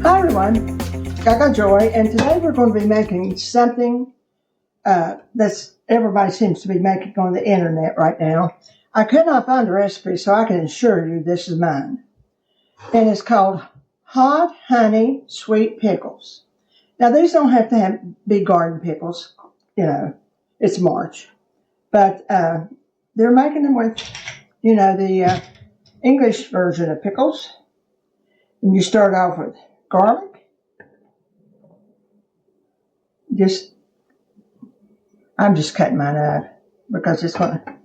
Hi everyone, Gaga Joy, and today we're going to be making something that's everybody seems to be making on the internet right now. I could not find a recipe, so I can assure you this is mine. And it's called Hot Honey Sweet Pickles. Now these don't have to be garden pickles, it's March. But they're making them with, the English version of pickles. And you start off with garlic. I'm just cutting mine up because it's going to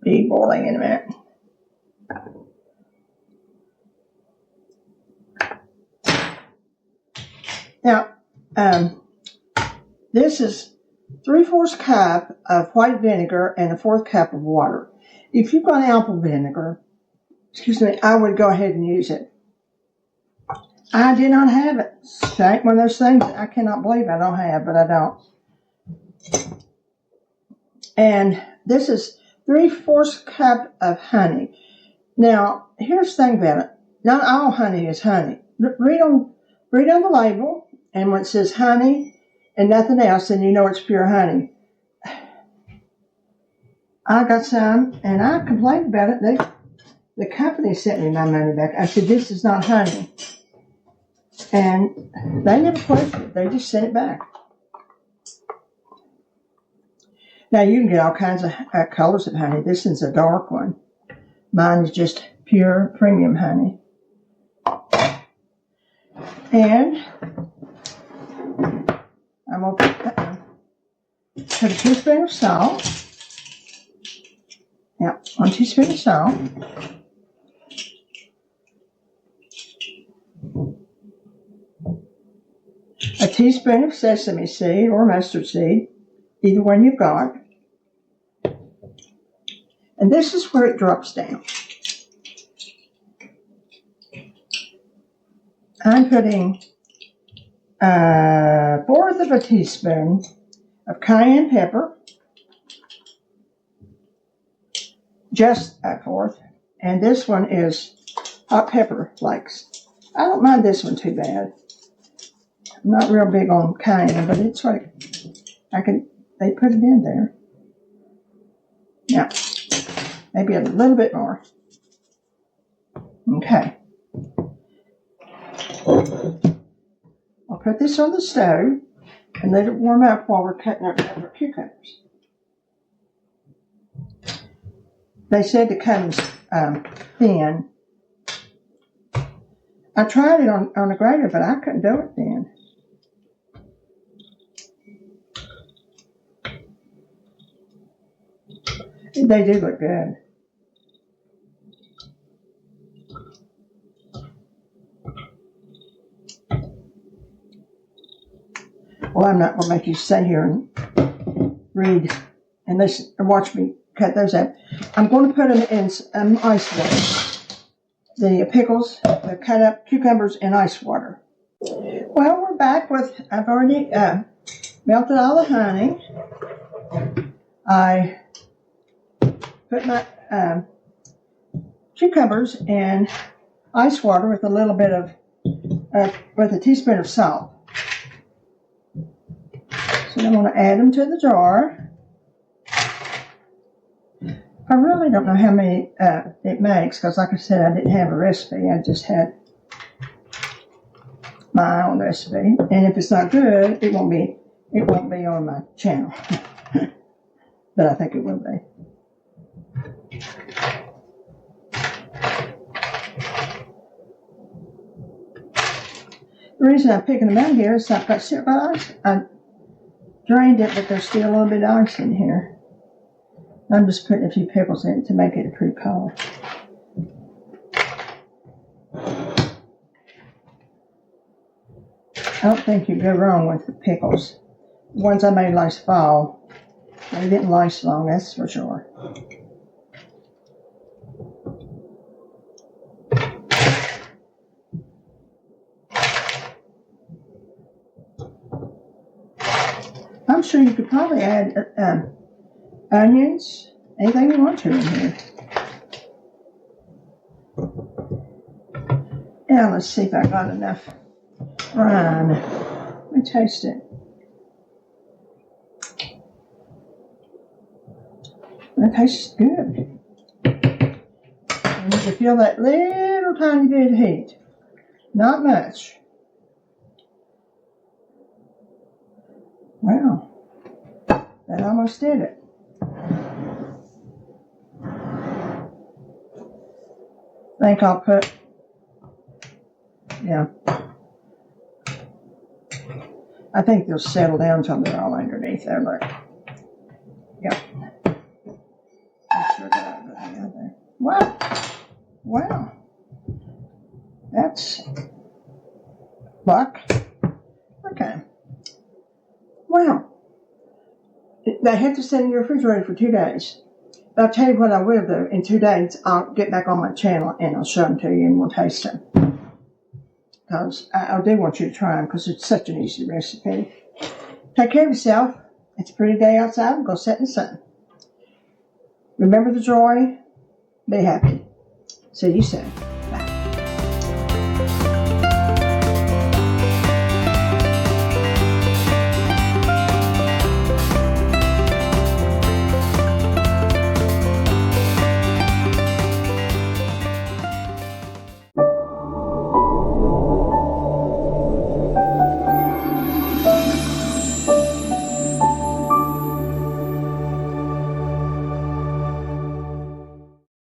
be boiling in a minute. Now, this is 3/4 cup of white vinegar and a 1/4 cup of water. If you've got apple vinegar, I would go ahead and use it. I did not have it. It's one of those things I cannot believe I don't have, but I don't. And this is 3/4 cup of honey. Now, here's the thing about it. Not all honey is honey. Read on the label, and when it says honey and nothing else, then you know it's pure honey. I got some, and I complained about it. The company sent me my money back. I said, this is not honey. And they never questioned it. They just sent it back. Now, you can get all kinds of colors of honey. This is a dark one. Mine is just pure premium honey. And I'm going to put a teaspoon of salt. Yeah, 1 teaspoon of salt. A teaspoon of sesame seed or mustard seed, either one you've got. And this is where it drops down. I'm putting 1/4 of a teaspoon of cayenne pepper, just a 1/4, and this one is hot pepper flakes. I don't mind this one too bad. I'm not real big on cayenne, but it's right. They put it in there. Now, maybe a little bit more. Okay. I'll put this on the stove and let it warm up while we're cutting up our cucumbers. They said to cut them thin. I tried it on a grater, but I couldn't do it thin. They do look good. Well, I'm not going to make you sit here and read and listen and watch me cut those up. I'm going to put them in ice water. The pickles, the cut up cucumbers in ice water. Well, we're back I've already melted all the honey. I put my cucumbers in ice water with a little bit of, with a teaspoon of salt. So I'm going to add them to the jar. I really don't know how many it makes because, like I said, I didn't have a recipe. I just had my own recipe. And if it's not good, it won't be on my channel. But I think it will be. The reason I'm picking them out here is I've got syrup ice. I drained it, but there's still a little bit of ice in here. I'm just putting a few pickles in it to make it a pretty color. I don't think you go wrong with the pickles. The ones I made last fall, they didn't last long, that's for sure. I'm sure you could probably add onions, anything you want to in here. Now let's see if I got enough brine. Let me taste it. It tastes good. And you can feel that little tiny bit of heat. Not much. Wow. That almost did it. I think I'll put, yeah. I think they'll settle down until they're all underneath there. Look. Yep. Make sure that everything out there. Wow. Wow. That's luck. Okay. Wow. They had to sit in your refrigerator for 2 days. But I'll tell you what I will do. In 2 days, I'll get back on my channel and I'll show them to you and we'll taste them. Because I do want you to try them because it's such an easy recipe. Take care of yourself. It's a pretty day outside. Go sit in the sun. Remember the joy. Be happy. See you soon.